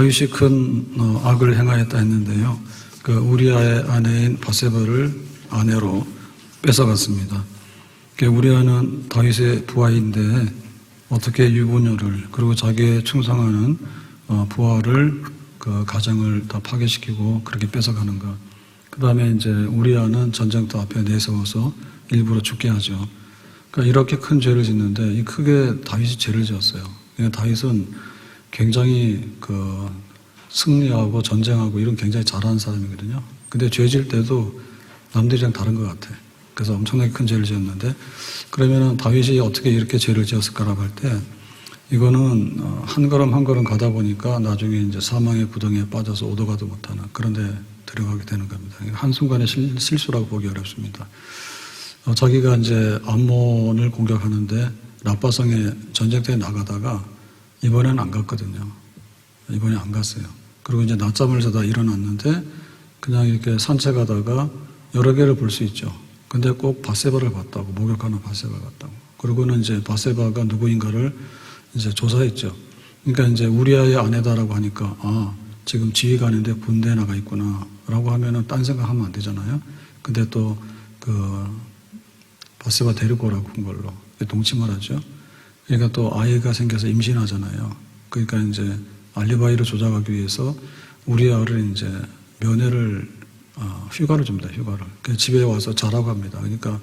다윗이 큰 악을 행하였다 했는데요. 그 우리아의 아내인 바세바를 아내로 뺏어갔습니다. 우리아는 다윗의 부하인데 어떻게 유부녀를 그리고 자기의 충성하는 부하를 그 가정을 다 파괴시키고 그렇게 뺏어가는가. 그 다음에 이제 우리아는 전쟁터 앞에 내세워서 일부러 죽게 하죠. 그러니까 이렇게 큰 죄를 짓는데 이 크게 다윗이 죄를 지었어요. 그러니까 다윗은 굉장히 그 승리하고 전쟁하고 이런 굉장히 잘하는 사람이거든요. 근데 죄 질 때도 남들이랑 다른 것 같아. 그래서 엄청나게 큰 죄를 지었는데 그러면은 다윗이 어떻게 이렇게 죄를 지었을까라고 할 때 이거는 한 걸음 한 걸음 가다 보니까 나중에 이제 사망의 구덩이에 빠져서 오도 가도 못하는 그런 데 들어가게 되는 겁니다. 한순간의 실수라고 보기 어렵습니다. 자기가 이제 암몬을 공격하는데 라빠성에 전쟁터에 나가다가 이번에는 안 갔거든요. 이번에 안 갔어요. 그리고 이제 낮잠을 자다 일어났는데 그냥 이렇게 산책하다가 여러 개를 볼 수 있죠. 근데 꼭 바세바를 봤다고, 목욕하는 바세바를 봤다고. 그러고는 이제 바세바가 누구인가를 이제 조사했죠. 그러니까 이제 우리아의 아내다라고 하니까, 아, 지금 지휘관인데 군대에 나가 있구나. 라고 하면은 딴 생각하면 안 되잖아요. 근데 또 그 바세바 데리고 오라고 한 걸로 동침을 하죠. 그러니까 또 아이가 생겨서 임신하잖아요. 그러니까 이제 알리바이를 조작하기 위해서 우리아를 이제 면회를 휴가를 줍니다. 휴가를. 집에 와서 자라고 합니다. 그러니까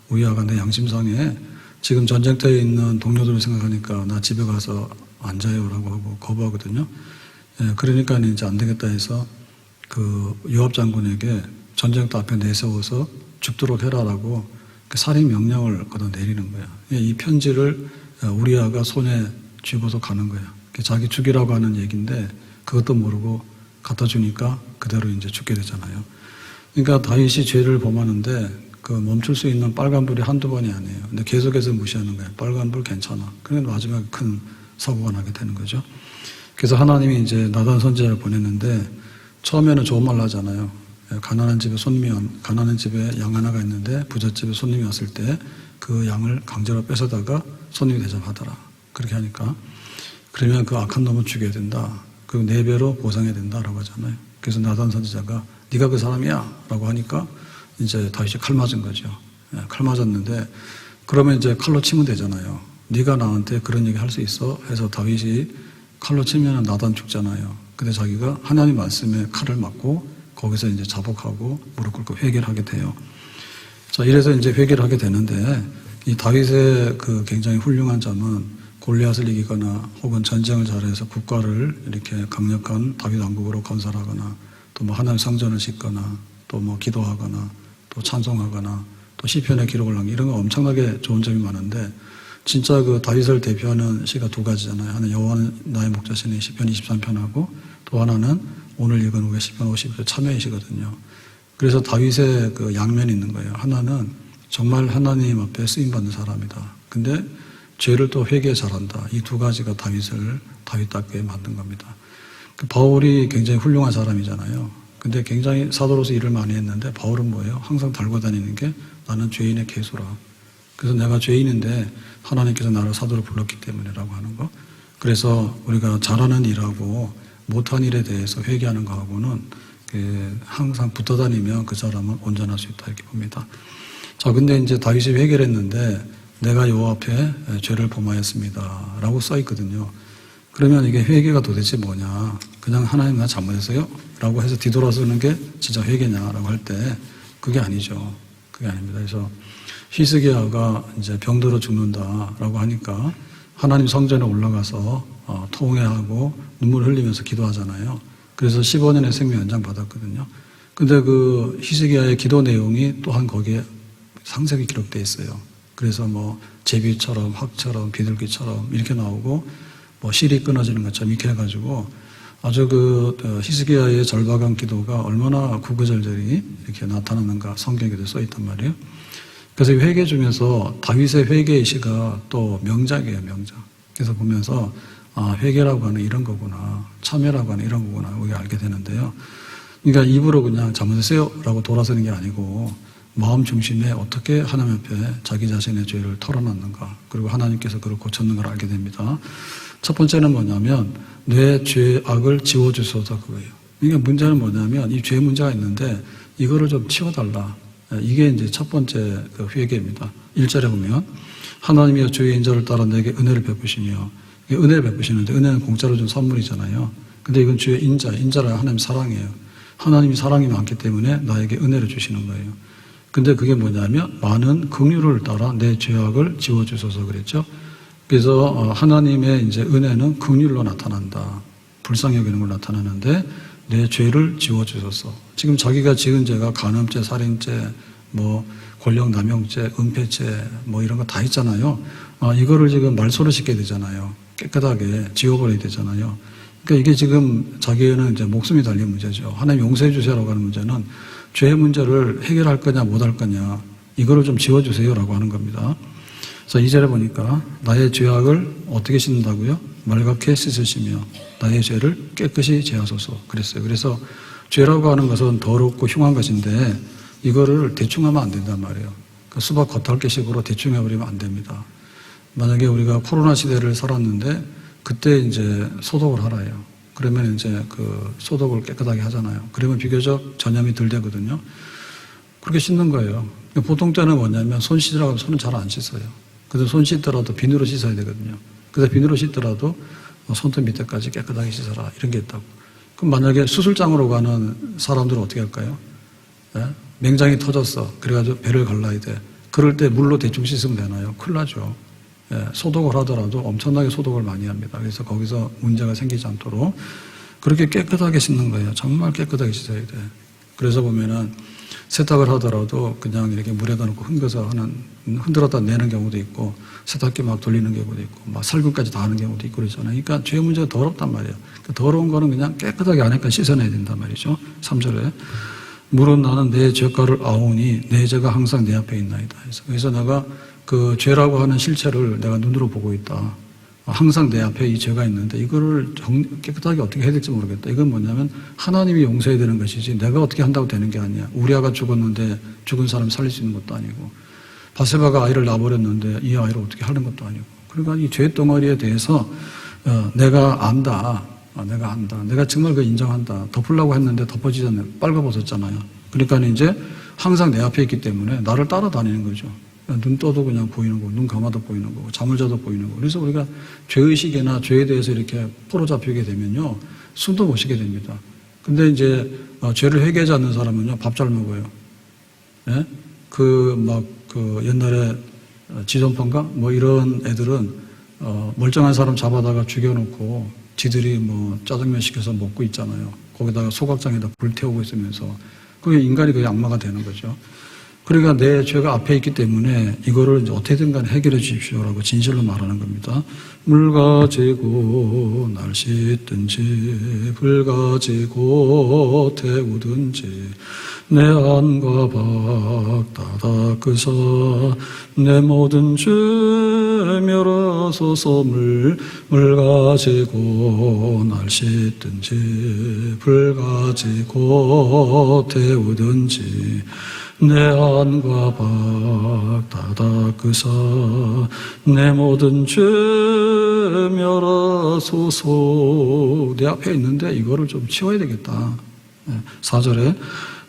우리아가 내 양심상에 지금 전쟁터에 있는 동료들을 생각하니까 나 집에 가서 앉아요라고 하고 거부하거든요. 예, 그러니까 이제 안 되겠다 해서 그 요압 장군에게 전쟁터 앞에 내세워서 죽도록 해라라고 살인 명령을 걷어 내리는 거야. 이 편지를 우리아가 손에 쥐고서 가는 거야. 자기 죽이라고 하는 얘기인데 그것도 모르고 갖다 주니까 그대로 이제 죽게 되잖아요. 그러니까 다윗이 죄를 범하는데 그 멈출 수 있는 빨간불이 한두 번이 아니에요. 근데 계속해서 무시하는 거예요. 빨간불 괜찮아. 그러니까 마지막에 큰 사고가 나게 되는 거죠. 그래서 하나님이 이제 나단 선지자를 보냈는데 처음에는 좋은 말로 하잖아요. 가난한 집에 양 하나가 있는데 부잣집에 손님이 왔을 때 그 양을 강제로 뺏어다가 손님이 대접하더라. 그렇게 하니까 그러면 그 악한 놈을 죽여야 된다. 그 4배로 보상해야 된다라고 하잖아요. 그래서 나단 선지자가 네가 그 사람이야 라고 하니까 이제 다윗이 칼 맞은 거죠. 칼 맞았는데 그러면 이제 칼로 치면 되잖아요. 네가 나한테 그런 얘기 할 수 있어? 해서 다윗이 칼로 치면 나단 죽잖아요. 근데 자기가 하나님 말씀에 칼을 맞고 거기서 이제 자복하고 무릎 꿇고 회개를 하게 돼요. 자, 이래서 이제 회개를 하게 되는데 이 다윗의 그 굉장히 훌륭한 점은 골리앗을 이기거나 혹은 전쟁을 잘해서 국가를 이렇게 강력한 다윗 왕국으로 건설하거나 또 뭐 하나님 성전을 짓거나 또 뭐 기도하거나 또 찬송하거나 또 시편의 기록을 남기 이런 거 엄청나게 좋은 점이 많은데 진짜 그 다윗을 대표하는 시가 2가지잖아요. 하나는 여호와는 나의 목자시니 시편 23편하고 또 하나는 오늘 읽은 후에 시편 51편 참회의 시거든요. 그래서 다윗의 그 양면이 있는 거예요. 하나는 정말 하나님 앞에 쓰임받는 사람이다. 근데 죄를 또 회개 잘한다. 이 2가지가 다윗을 다윗답게 만든 겁니다. 바울이 굉장히 훌륭한 사람이잖아요. 근데 굉장히 사도로서 일을 많이 했는데 바울은 뭐예요? 항상 달고 다니는 게 나는 죄인의 개수라. 그래서 내가 죄인인데 하나님께서 나를 사도로 불렀기 때문이라고 하는 거. 그래서 우리가 잘하는 일하고 못한 일에 대해서 회개하는 거하고는 항상 붙어 다니면 그 사람은 온전할 수 있다 이렇게 봅니다. 자, 근데 이제 다윗이 회개를 했는데 내가 여호와 앞에 죄를 범하였습니다 라고 써 있거든요. 그러면 이게 회개가 도대체 뭐냐? 그냥 하나님 나 잘못했어요? 라고 해서 뒤돌아서는 게 진짜 회개냐라고 할 때 그게 아니죠. 그게 아닙니다. 그래서 히스기야가 이제 병들어 죽는다라고 하니까 하나님 성전에 올라가서 통회하고 눈물 흘리면서 기도하잖아요. 그래서 15년의 생명 연장 받았거든요. 근데 그 히스기야의 기도 내용이 또한 거기에 상세하게 기록되어 있어요. 그래서 뭐 제비처럼 확처럼 비둘기처럼 이렇게 나오고 뭐 실이 끊어지는 것처럼 이렇게 해가지고 아주 그 히스기야의 절박한 기도가 얼마나 구구절절히 이렇게 나타나는가 성경에도 써 있단 말이에요. 그래서 이 회개 중에서 다윗의 회개의 시가 또 명작이에요, 명작. 그래서 보면서 아, 회개라고 하는 이런 거구나, 참회라고 하는 이런 거구나 우리가 알게 되는데요. 그러니까 입으로 그냥 잘못했어요 라고 돌아서는 게 아니고 마음 중심에 어떻게 하나님 앞에 자기 자신의 죄를 털어놨는가, 그리고 하나님께서 그를 고쳤는 걸 알게 됩니다. 첫 번째는 뭐냐면 내 죄악을 지워주소서, 그거예요. 이게 문제는 뭐냐면 이 죄 문제가 있는데 이거를 좀 치워달라. 이게 이제 첫 번째 그 회개입니다. 1절에 보면 하나님이여 주의 인자를 따라 내게 은혜를 베푸시며, 은혜를 베푸시는데 은혜는 공짜로 준 선물이잖아요. 근데 이건 주의 인자라 하나님 사랑이에요. 하나님이 사랑이 많기 때문에 나에게 은혜를 주시는 거예요. 근데 그게 뭐냐면 많은 긍휼을 따라 내 죄악을 지워주소서 그랬죠. 그래서 하나님의 이제 은혜는 긍휼로 나타난다. 불쌍히 여기는 걸 나타나는데 내 죄를 지워주소서. 지금 자기가 지은 죄가 간음죄, 살인죄, 뭐 권력남용죄, 은폐죄, 뭐 이런 거 다 있잖아요. 이거를 지금 말소를 시켜야 되잖아요. 깨끗하게 지워버려야 되잖아요. 그러니까 이게 지금 자기에는 이제 목숨이 달린 문제죠. 하나님 용서해 주세요라고 하는 문제는 죄 문제를 해결할 거냐 못할 거냐, 이거를 좀 지워주세요라고 하는 겁니다. 그래서 2절에 보니까 나의 죄악을 어떻게 씻는다고요? 말갛게 씻으시며 나의 죄를 깨끗이 제하소서 그랬어요. 그래서 죄라고 하는 것은 더럽고 흉한 것인데 이거를 대충 하면 안 된단 말이에요. 그러니까 수박 겉핥기식으로 대충 해버리면 안 됩니다. 만약에 우리가 코로나 시대를 살았는데 그때 이제 소독을 하라요. 그러면 이제 그 소독을 깨끗하게 하잖아요. 그러면 비교적 전염이 덜 되거든요. 그렇게 씻는 거예요. 보통 때는 뭐냐면 손 씻으라고 하면 손은 잘 안 씻어요. 그래서 손 씻더라도 비누로 씻어야 되거든요. 그래서 비누로 씻더라도 손톱 밑에까지 깨끗하게 씻어라, 이런 게 있다고. 그럼 만약에 수술장으로 가는 사람들은 어떻게 할까요? 예? 맹장이 터졌어. 그래가지고 배를 갈라야 돼. 그럴 때 물로 대충 씻으면 되나요? 큰일 나죠. 예, 소독을 하더라도 엄청나게 소독을 많이 합니다. 그래서 거기서 문제가 생기지 않도록 그렇게 깨끗하게 씻는 거예요. 정말 깨끗하게 씻어야 돼. 그래서 보면은 세탁을 하더라도 그냥 이렇게 물에다 넣고 흔들었다 내는 경우도 있고, 세탁기 막 돌리는 경우도 있고, 막 살균까지 다 하는 경우도 있고 그러잖아요. 그러니까 죄 문제가 더럽단 말이에요. 그 더러운 거는 그냥 깨끗하게 안에까지 씻어내야 된단 말이죠. 3절에 물은 나는 내 죄가를 아오니 내 죄가 항상 내 앞에 있나이다. 그래서 내가 그 죄라고 하는 실체를 내가 눈으로 보고 있다. 항상 내 앞에 이 죄가 있는데 이거를 깨끗하게 어떻게 해야 될지 모르겠다. 이건 뭐냐면 하나님이 용서해야 되는 것이지 내가 어떻게 한다고 되는 게 아니야. 우리아가 죽었는데 죽은 사람 살릴 수 있는 것도 아니고, 바세바가 아이를 낳아버렸는데 이 아이를 어떻게 하는 것도 아니고. 그러니까 이 죄 덩어리에 대해서 내가 안다. 내가 안다. 내가 정말 그 인정한다. 덮으려고 했는데 덮어지지 않아요. 빨가벗었잖아요. 그러니까 이제 항상 내 앞에 있기 때문에 나를 따라다니는 거죠. 눈 떠도 그냥 보이는 거고, 눈 감아도 보이는 거고, 잠을 자도 보이는 거고. 그래서 우리가 죄의식이나 죄에 대해서 이렇게 포로잡히게 되면요, 숨도 못 쉬게 됩니다. 근데 이제 죄를 회개하지 않는 사람은요, 밥 잘 먹어요. 예? 옛날에 지존파인가? 뭐 이런 애들은 멀쩡한 사람 잡아다가 죽여놓고 지들이 뭐 짜장면 시켜서 먹고 있잖아요. 거기다가 소각장에다 불 태우고 있으면서. 그게 인간이 그게 악마가 되는 거죠. 그러니까 내 죄가 앞에 있기 때문에 이거를 이제 어떻게든 간에 해결해 주십시오라고 진실로 말하는 겁니다. 물 가지고 날 씻든지 불 가지고 태우든지 내 안과 밖 다 닦으사 내 모든 죄 멸하소서. 물 가지고 날 씻든지 불 가지고 태우든지 내 안과 밖 다 닦으사 내 모든 죄 멸하소서. 내 앞에 있는데 이거를 좀 치워야 되겠다. 4절에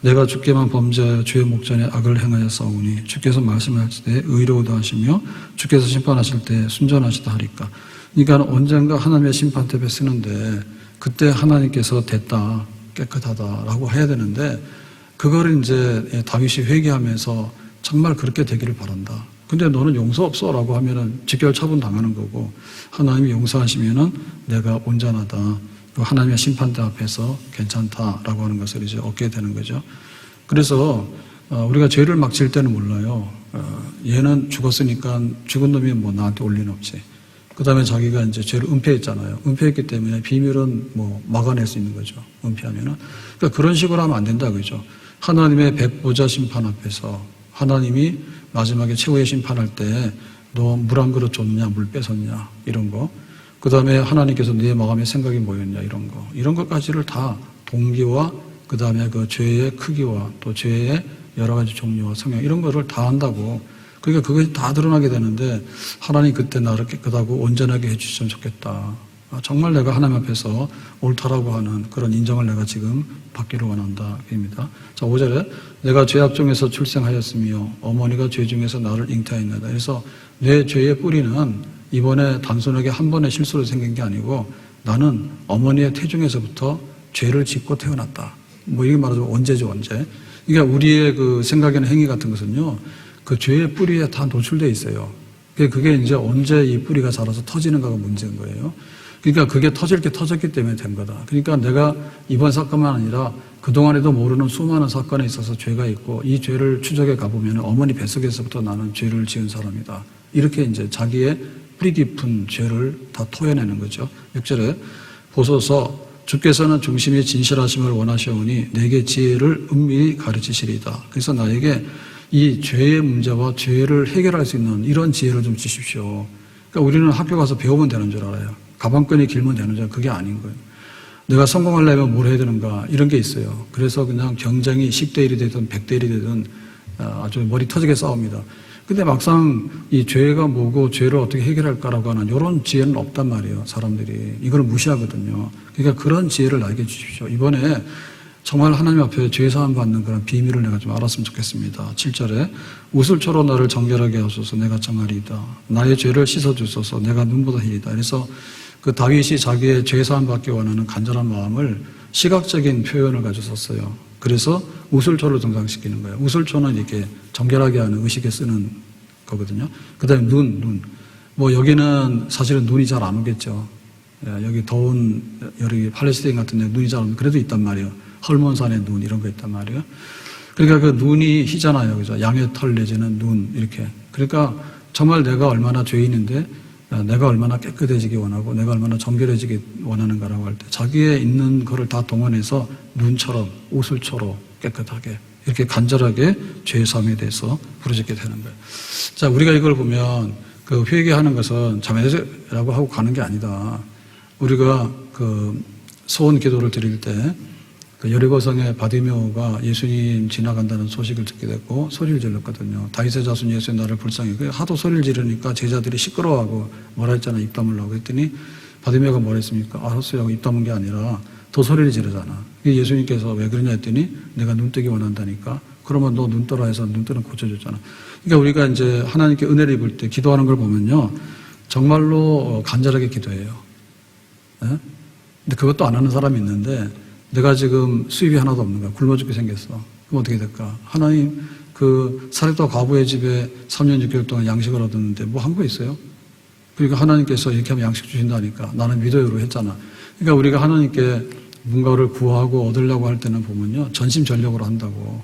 내가 주께만 범죄하여 주의 목전에 악을 행하여 싸우니 주께서 말씀하실 때 의로우다 하시며 주께서 심판하실 때 순전하시다 하리까. 그러니까 언젠가 하나님의 심판대에 쓰는데 그때 하나님께서 됐다, 깨끗하다라고 해야 되는데, 그거를 이제 다윗이 회개하면서 정말 그렇게 되기를 바란다. 근데 너는 용서 없어라고 하면은 직결 처분 당하는 거고, 하나님이 용서하시면은 내가 온전하다, 하나님의 심판대 앞에서 괜찮다라고 하는 것을 이제 얻게 되는 거죠. 그래서 우리가 죄를 막 질 때는 몰라요. 얘는 죽었으니까 죽은 놈이 뭐 나한테 올 리는 없지. 그 다음에 자기가 이제 죄를 은폐했잖아요. 은폐했기 때문에 비밀은 뭐 막아낼 수 있는 거죠. 은폐하면은. 그러니까 그런 식으로 하면 안 된다, 그죠. 하나님의 백보자 심판 앞에서 하나님이 마지막에 최후의 심판할 때 너 물 한 그릇 줬냐, 물 뺏었냐, 이런 거. 그 다음에 하나님께서 네 마음의 생각이 뭐였냐, 이런 거. 이런 것까지를 다 동기와 그 다음에 그 죄의 크기와 또 죄의 여러 가지 종류와 성향 이런 거를 다 한다고. 그러니까 그것이 다 드러나게 되는데 하나님 그때 나를 깨끗하고 온전하게 해주시면 좋겠다. 정말 내가 하나님 앞에서 옳다라고 하는 그런 인정을 내가 지금 받기를 원한다. 입니다. 자, 5절에 내가 죄악 중에서 출생하였으며 어머니가 죄 중에서 나를 잉태하였나이다. 그래서 내 죄의 뿌리는 이번에 단순하게 한 번의 실수로 생긴 게 아니고 나는 어머니의 태중에서부터 죄를 짓고 태어났다. 뭐 이게 말하자면 원죄죠, 원죄. 그러니까 우리의 그 생각이나 행위 같은 것은요, 그 죄의 뿌리에 다 노출되어 있어요. 그게 이제 언제 이 뿌리가 자라서 터지는가가 문제인 거예요. 그러니까 그게 터질 게 터졌기 때문에 된 거다. 그러니까 내가 이번 사건만 아니라 그동안에도 모르는 수많은 사건에 있어서 죄가 있고 이 죄를 추적해 가보면 어머니 뱃속에서부터 나는 죄를 지은 사람이다. 이렇게 이제 자기의 뿌리 깊은 죄를 다 토해내는 거죠. 6절에 보소서 주께서는 중심이 진실하심을 원하시오니 내게 지혜를 은밀히 가르치시리이다. 그래서 나에게 이 죄의 문제와 죄를 해결할 수 있는 이런 지혜를 좀 주십시오. 그러니까 우리는 학교 가서 배우면 되는 줄 알아요. 가방끈이 길면 되는 줄 알아요. 그게 아닌 거예요. 내가 성공하려면 뭘 해야 되는가 이런 게 있어요. 그래서 그냥 경쟁이 10대 1이 되든 100대 1이 되든 아주 머리 터지게 싸웁니다. 근데 막상 이 죄가 뭐고 죄를 어떻게 해결할까라고 하는 이런 지혜는 없단 말이에요. 사람들이. 이걸 무시하거든요. 그러니까 그런 지혜를 나에게 주십시오. 이번에 정말 하나님 앞에 죄사함 받는 그런 비밀을 내가 좀 알았으면 좋겠습니다. 7절에 우슬초로 나를 정결하게 하소서 내가 정하리이다. 나의 죄를 씻어주소서 내가 눈보다 희리다. 그래서 그 다윗이 자기의 죄사함 받기 원하는 간절한 마음을 시각적인 표현을 가지고 썼어요. 그래서 우슬초를 등장시키는 거예요. 우슬초는 이렇게 정결하게 하는 의식에 쓰는 거거든요. 그 다음에 눈. 뭐 여기는 사실은 눈이 잘 안 오겠죠. 여기 더운 여기 팔레스타인 같은 데 눈이 잘 오면 그래도 있단 말이에요. 헐몬산의 눈 이런 거 있단 말이에요. 그러니까 그 눈이 희잖아요. 그죠? 양의 털 내지는 눈 이렇게. 그러니까 정말 내가 얼마나 죄인인데 내가 얼마나 깨끗해지기 원하고 내가 얼마나 정결해지기 원하는가라고 할 때 자기의 있는 거를 다 동원해서 눈처럼 우슬처럼 깨끗하게 이렇게 간절하게 죄의 삶에 대해서 부르짖게 되는 거예요. 자, 우리가 이걸 보면 그 회개하는 것은 자매라고 하고 가는 게 아니다. 우리가 그 소원 기도를 드릴 때 그 여리고성의 바디메오가 예수님 지나간다는 소식을 듣게 됐고 소리를 질렀거든요. 다윗의 자손 예수의 나를 불쌍히. 하도 소리를 지르니까 제자들이 시끄러워하고 뭐라 했잖아. 입 다물라고 했더니 바디메오가 뭐라 했습니까? 알았어요 하고 입 다문 게 아니라 더 소리를 지르잖아. 예수님께서 왜 그러냐 했더니 내가 눈뜨기 원한다니까. 그러면 너 눈 떠라 해서 눈 뜨는 고쳐줬잖아. 그러니까 우리가 이제 하나님께 은혜를 입을 때 기도하는 걸 보면요. 정말로 간절하게 기도해요. 네? 근데 그것도 안 하는 사람이 있는데 내가 지금 수입이 하나도 없는 거야. 굶어 죽게 생겼어. 그럼 어떻게 될까? 하나님, 그 사렙과 과부의 집에 3년 6개월 동안 양식을 얻었는데 뭐 한 거 있어요? 그러니까 하나님께서 이렇게 하면 양식 주신다니까. 나는 믿어요로 했잖아. 그러니까 우리가 하나님께 뭔가를 구하고 얻으려고 할 때는 보면요. 전심전력으로 한다고.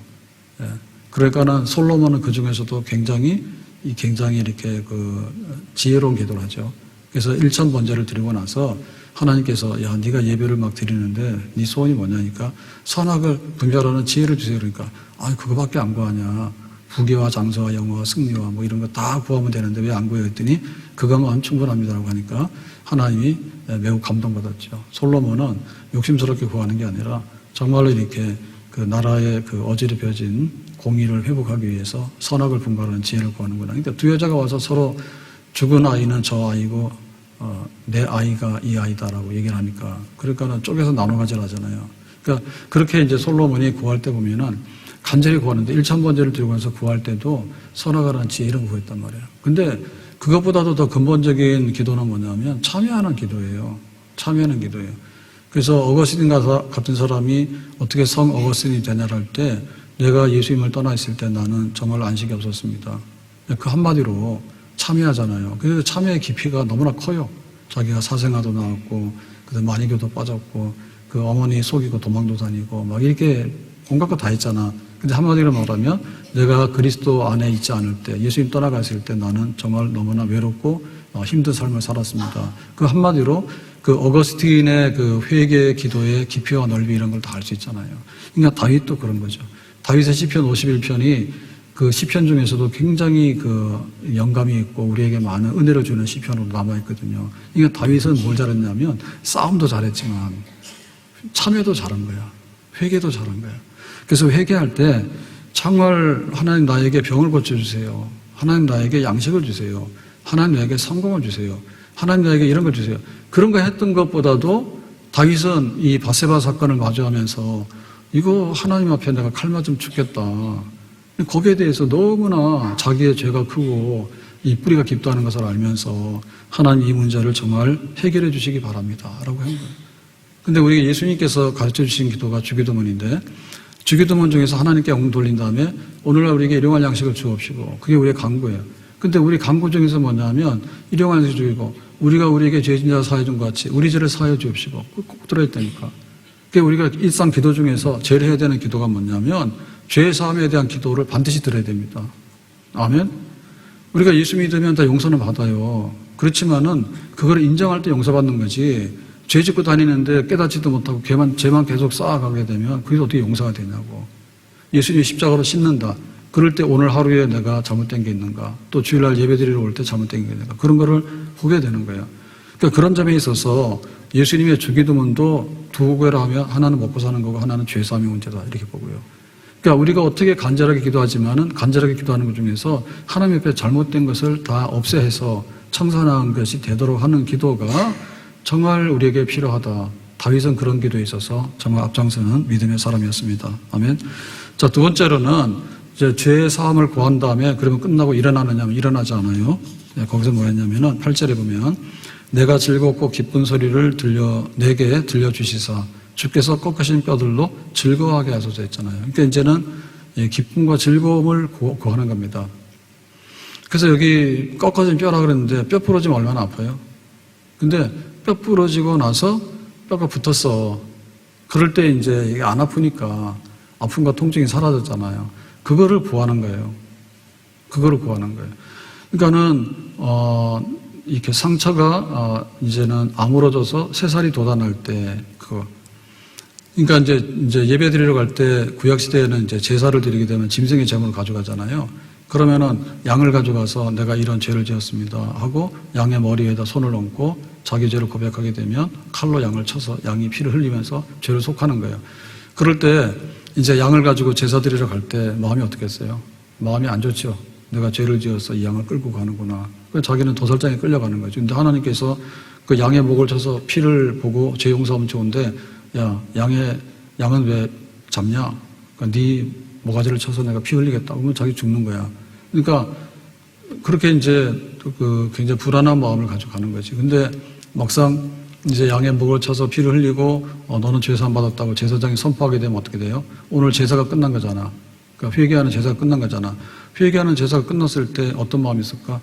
예. 그러니까는 솔로몬은 그 중에서도 굉장히 이렇게 그 지혜로운 기도를 하죠. 그래서 1천 번제를 드리고 나서 하나님께서 야 네가 예배를 막 드리는데 네 소원이 뭐냐니까 선악을 분별하는 지혜를 주세요. 그러니까 그거밖에 안 구하냐. 부귀와 장서와 영화와 승리와 뭐 이런 거 다 구하면 되는데 왜 안 구해요? 했더니 그거만 충분합니다라고 하니까 하나님이 매우 감동받았죠. 솔로몬은 욕심스럽게 구하는 게 아니라 정말로 이렇게 그 나라의 그 어지럽혀진 공의를 회복하기 위해서 선악을 분별하는 지혜를 구하는구나. 그러니까 두 여자가 와서 서로 죽은 아이는 저 아이고 내 아이가 이 아이다라고 얘기를 하니까 그러니까는 쪼개서 나눠 가지라잖아요. 그러니까 그렇게 이제 솔로몬이 구할 때 보면은 간절히 구하는데 1,000번제를 들고 와서 구할 때도 선악하라는 지혜 이런 거 구했단 말이에요. 근데 그것보다도 더 근본적인 기도는 뭐냐면 참여하는 기도예요. 참여하는 기도예요. 그래서 어거스틴 같은 사람이 어떻게 성 어거스틴이 되냐를 할 때 내가 예수님을 떠나 있을 때 나는 정말 안식이 없었습니다. 그 한마디로 참여하잖아요. 그래서 참여의 깊이가 너무나 커요. 자기가 사생아도 나왔고, 그다음 만이교도 빠졌고, 그 어머니 속이고 도망도 다니고, 막 이렇게 온갖 거 다 했잖아. 근데 한마디로 말하면 내가 그리스도 안에 있지 않을 때, 예수님 떠나갔을 때 나는 정말 너무나 외롭고 힘든 삶을 살았습니다. 그 한마디로 그 어거스틴의 그 회개 기도의 깊이와 넓이 이런 걸 다 알 수 있잖아요. 그러니까 다윗도 그런 거죠. 다윗의 시편 51편이 그 시편 중에서도 굉장히 그 영감이 있고 우리에게 많은 은혜를 주는 시편으로 남아있거든요. 그러니까 다윗은 뭘 잘했냐면 싸움도 잘했지만 참여도 잘한 거야. 회개도 잘한 거야. 그래서 회개할 때 정말 하나님 나에게 병을 고쳐주세요. 하나님 나에게 양식을 주세요. 하나님 나에게 성공을 주세요. 하나님 나에게 이런 걸 주세요. 그런 거 했던 것보다도 다윗은 이 바세바 사건을 마주하면서 이거 하나님 앞에 내가 칼 맞으면 죽겠다. 거기에 대해서 너무나 자기의 죄가 크고 이 뿌리가 깊다는 것을 알면서 하나님 이 문제를 정말 해결해 주시기 바랍니다. 라고 한 거예요. 근데 우리 예수님께서 가르쳐 주신 기도가 주기도문인데 주기도문 중에서 하나님께 엉 돌린 다음에 오늘날 우리에게 일용할 양식을 주옵시고 그게 우리의 간구예요. 근데 우리 간구 중에서 뭐냐면 일용할 양식을 주고 우리가 우리에게 죄진 자 사해 준 것 같이 우리 죄를 사해 주옵시고 꼭 들어있다니까. 그게 우리가 일상 기도 중에서 제일 해야 되는 기도가 뭐냐면 죄 사함에 대한 기도를 반드시 드려야 됩니다. 아멘. 우리가 예수 믿으면 다 용서는 받아요. 그렇지만은 그걸 인정할 때 용서받는 거지. 죄 짓고 다니는데 깨닫지도 못하고 죄만 계속 쌓아가게 되면 그게 어떻게 용서가 되냐고. 예수님이 십자가로 씻는다. 그럴 때 오늘 하루에 내가 잘못된 게 있는가. 또 주일날 예배드리러 올 때 잘못된 게 있는가. 그런 거를 보게 되는 거예요. 그러니까 그런 점에 있어서 예수님의 주기도문도 두 개라 하면 하나는 먹고 사는 거고 하나는 죄 사함의 문제다. 이렇게 보고요. 그러니까 우리가 어떻게 간절하게 기도하지만은 간절하게 기도하는 것 중에서 하나님 옆에 잘못된 것을 다 없애서 청산한 것이 되도록 하는 기도가 정말 우리에게 필요하다. 다윗은 그런 기도에 있어서 정말 앞장서는 믿음의 사람이었습니다. 아멘. 자, 두 번째로는 이제 죄의 사함을 구한 다음에 그러면 끝나고 일어나느냐면 일어나지 않아요. 거기서 뭐 했냐면은 8절에 보면 내가 즐겁고 기쁜 소리를 내게 들려주시사 주께서 꺾으신 뼈들로 즐거워하게 하소서 했잖아요. 그러니까 이제는 기쁨과 즐거움을 구하는 겁니다. 그래서 여기 꺾어진 뼈라 그랬는데 뼈 부러지면 얼마나 아파요? 근데 뼈 부러지고 나서 뼈가 붙었어. 그럴 때 이제 이게 안 아프니까 아픔과 통증이 사라졌잖아요. 그거를 구하는 거예요. 그거를 구하는 거예요. 그러니까는 이렇게 상처가 이제는 아물어져서 새살이 돋아날 때 그거. 그러니까 이제 예배 드리러 갈 때 구약 시대에는 이제 제사를 드리게 되면 짐승의 제물을 가져가잖아요. 그러면은 양을 가져가서 내가 이런 죄를 지었습니다 하고 양의 머리에다 손을 얹고 자기 죄를 고백하게 되면 칼로 양을 쳐서 양이 피를 흘리면서 죄를 속하는 거예요. 그럴 때 이제 양을 가지고 제사 드리러 갈 때 마음이 어떻겠어요? 마음이 안 좋죠. 내가 죄를 지어서 이 양을 끌고 가는구나. 그래서 자기는 도살장에 끌려가는 거죠. 근데 하나님께서 그 양의 목을 쳐서 피를 보고 죄 용서하면 좋은데 야, 양은 왜 잡냐? 그러니까 네 모가지를 쳐서 내가 피 흘리겠다. 그러면 자기 죽는 거야. 그러니까 그렇게 이제 그 굉장히 불안한 마음을 가지고 가는 거지. 근데 막상 이제 양의 목을 쳐서 피를 흘리고 너는 죄사함 받았다고 제사장이 선포하게 되면 어떻게 돼요? 오늘 제사가 끝난 거잖아. 그러니까 회개하는 제사가 끝난 거잖아. 회개하는 제사가 끝났을 때 어떤 마음이 있을까?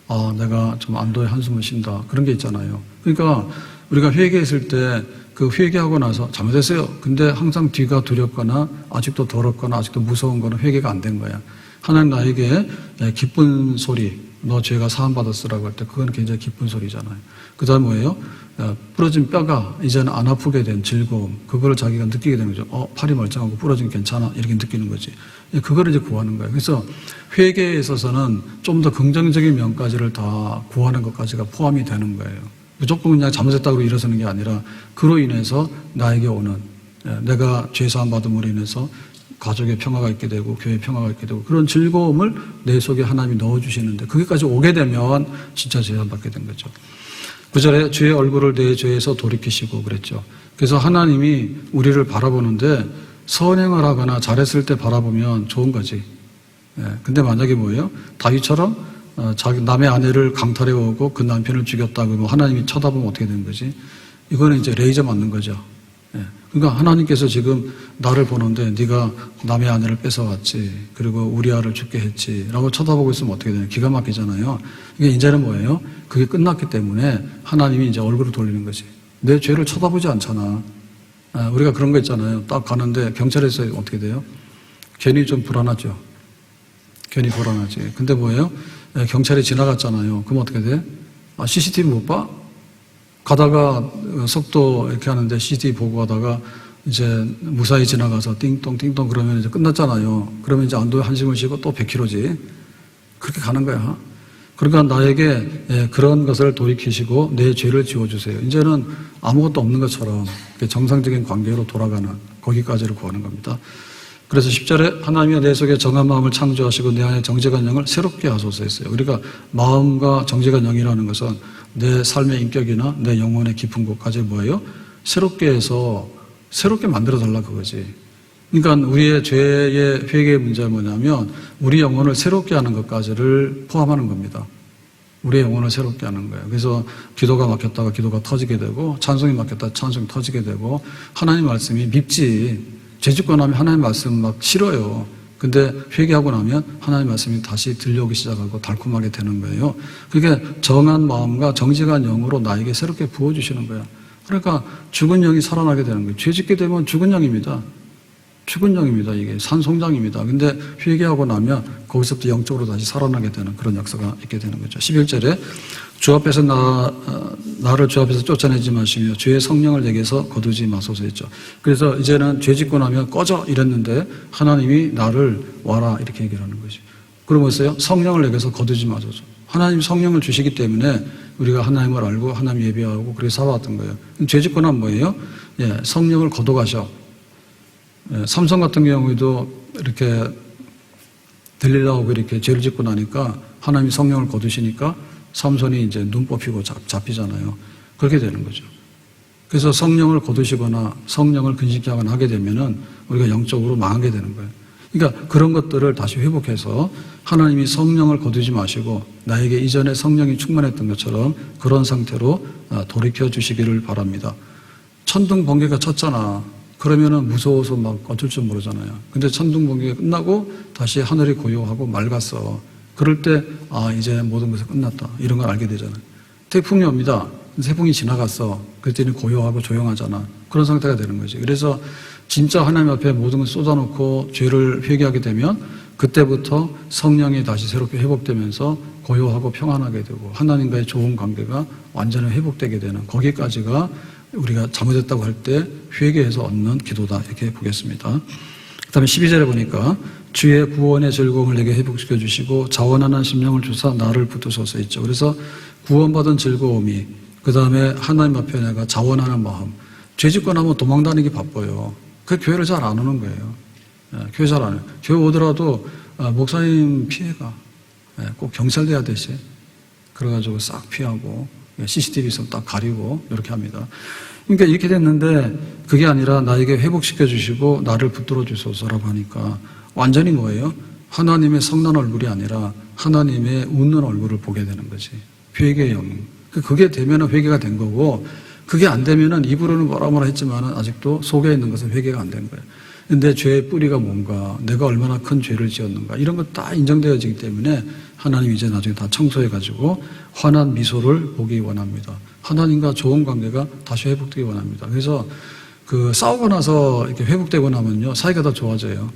아, 내가 좀 안도의 한숨을 쉰다. 그런 게 있잖아요. 그러니까 우리가 회개했을 때 그 회개하고 나서 잘못했어요. 근데 항상 뒤가 두렵거나 아직도 더럽거나 아직도 무서운 거는 회개가 안 된 거야. 하나님 나에게 기쁜 소리, 너 죄가 사함 받았으라고 할 때 그건 굉장히 기쁜 소리잖아요. 그 다음 뭐예요? 부러진 뼈가 이제는 안 아프게 된 즐거움, 그거를 자기가 느끼게 되는 거죠. 팔이 멀쩡하고 부러지면 괜찮아 이렇게 느끼는 거지. 그거를 이제 구하는 거예요. 그래서 회개에 있어서는 좀 더 긍정적인 면까지를 다 구하는 것까지가 포함이 되는 거예요. 무조건 그냥 잘못했다고 일어서는 게 아니라 그로 인해서 나에게 오는 내가 죄사함 받음으로 인해서 가족의 평화가 있게 되고 교회의 평화가 있게 되고 그런 즐거움을 내 속에 하나님이 넣어주시는데 거기까지 오게 되면 진짜 죄사함 받게 된 거죠. 9절에 주의 얼굴을 내 죄에서 돌이키시고 그랬죠. 그래서 하나님이 우리를 바라보는데 선행을 하거나 잘했을 때 바라보면 좋은 거지. 근데 만약에 뭐예요? 다윗처럼 자기 남의 아내를 강탈해 오고 그 남편을 죽였다 그러면 하나님이 쳐다보면 어떻게 되는 거지? 이거는 이제 레이저 맞는 거죠. 그러니까 하나님께서 지금 나를 보는데 네가 남의 아내를 뺏어왔지, 그리고 우리아를 죽게 했지라고 쳐다보고 있으면 어떻게 되냐? 기가 막히잖아요. 이게 이제는 뭐예요? 그게 끝났기 때문에 하나님이 이제 얼굴을 돌리는 거지. 내 죄를 쳐다보지 않잖아. 우리가 그런 거 있잖아요. 딱 가는데 경찰에서 어떻게 돼요? 괜히 좀 불안하죠. 괜히 불안하지. 근데 뭐예요? 경찰이 지나갔잖아요. 그럼 어떻게 돼? CCTV 못 봐? 가다가 속도 이렇게 하는데 CCTV 보고 가다가 이제 무사히 지나가서 띵동 띵동 그러면 이제 끝났잖아요. 그러면 이제 안도의 한숨을 쉬고 또 100km지. 그렇게 가는 거야. 그러니까 나에게 그런 것을 돌이키시고 내 죄를 지워주세요. 이제는 아무것도 없는 것처럼 정상적인 관계로 돌아가는 거기까지를 구하는 겁니다. 그래서 10절에 하나님이 내 속에 정한 마음을 창조하시고 내 안에 정직한 영을 새롭게 하소서 했어요. 우리가 마음과 정직한 영이라는 것은 내 삶의 인격이나 내 영혼의 깊은 곳까지 뭐예요? 새롭게 해서 새롭게 만들어 달라 그거지. 그러니까 우리의 죄의 회개의 문제가 뭐냐면 우리 영혼을 새롭게 하는 것까지를 포함하는 겁니다. 우리의 영혼을 새롭게 하는 거예요. 그래서 기도가 막혔다가 기도가 터지게 되고 찬송이 막혔다가 찬송이 터지게 되고 하나님 말씀이 밉지. 죄짓고 나면 하나님 말씀 막 싫어요. 근데 회개하고 나면 하나님 말씀이 다시 들려오기 시작하고 달콤하게 되는 거예요. 그게 정한 마음과 정직한 영으로 나에게 새롭게 부어주시는 거예요. 그러니까 죽은 영이 살아나게 되는 거예요. 죄짓게 되면 죽은 영입니다. 죽은 영입니다. 이게 산송장입니다. 근데 회개하고 나면 거기서부터 영적으로 다시 살아나게 되는 그런 역사가 있게 되는 거죠. 11절에 주 앞에서 나를 주 앞에서 쫓아내지 마시며 주의 성령을 내게서 거두지 마소서 했죠. 그래서 이제는 죄 짓고 나면 꺼져 이랬는데 하나님이 나를 와라 이렇게 얘기를 하는 거죠. 그러면서요 성령을 내게서 거두지 마소서. 하나님이 성령을 주시기 때문에 우리가 하나님을 알고 하나님 예배하고 그렇게 살아왔던 거예요. 죄 짓고 나면 뭐예요? 예, 성령을 거둬가셔. 예, 삼손 같은 경우에도 이렇게 들릴라고 이렇게 죄를 짓고 나니까 하나님이 성령을 거두시니까 삼손이 이제 눈 뽑히고 잡히잖아요. 그렇게 되는 거죠. 그래서 성령을 거두시거나 성령을 근심케 하거나 하게 되면은 우리가 영적으로 망하게 되는 거예요. 그러니까 그런 것들을 다시 회복해서 하나님이 성령을 거두지 마시고 나에게 이전에 성령이 충만했던 것처럼 그런 상태로 돌이켜 주시기를 바랍니다. 천둥 번개가 쳤잖아. 그러면은 무서워서 막 어쩔 줄 모르잖아요. 근데 천둥 번개가 끝나고 다시 하늘이 고요하고 맑았어. 그럴 때, 이제 모든 것이 끝났다. 이런 걸 알게 되잖아요. 태풍이 옵니다. 태풍이 지나갔어. 그랬더니 고요하고 조용하잖아. 그런 상태가 되는 거지. 그래서 진짜 하나님 앞에 모든 걸 쏟아놓고 죄를 회개하게 되면 그때부터 성령이 다시 새롭게 회복되면서 고요하고 평안하게 되고 하나님과의 좋은 관계가 완전히 회복되게 되는 거기까지가 우리가 잘못했다고 할 때 회개해서 얻는 기도다. 이렇게 보겠습니다. 그 다음에 12절에 보니까 주의 구원의 즐거움을 내게 회복시켜 주시고 자원하는 심령을 주사 나를 붙드소서 있죠. 그래서 구원받은 즐거움이 그 다음에 하나님 앞에 내가 자원하는 마음. 죄 짓고 나면 도망다니기 바빠요. 그 교회를 잘 안 오는 거예요. 교회 잘 안 해요. 교회 오더라도 목사님 피해가 꼭 경찰대야 되지. 그래가지고 싹 피하고 CCTV 있으면 딱 가리고 이렇게 합니다. 그러니까 이렇게 됐는데 그게 아니라 나에게 회복시켜 주시고 나를 붙들어 주소서라고 하니까 완전히 뭐예요? 하나님의 성난 얼굴이 아니라 하나님의 웃는 얼굴을 보게 되는 거지. 회개의 영. 그게 되면 회개가 된 거고 그게 안 되면은 입으로는 뭐라 했지만은 아직도 속에 있는 것은 회개가 안 된 거예요. 근데 죄의 뿌리가 뭔가, 내가 얼마나 큰 죄를 지었는가 이런 거 다 인정되어지기 때문에 하나님 이제 나중에 다 청소해가지고 환한 미소를 보기 원합니다. 하나님과 좋은 관계가 다시 회복되기 원합니다. 그래서 싸우고 나서 이렇게 회복되고 나면요 사이가 더 좋아져요.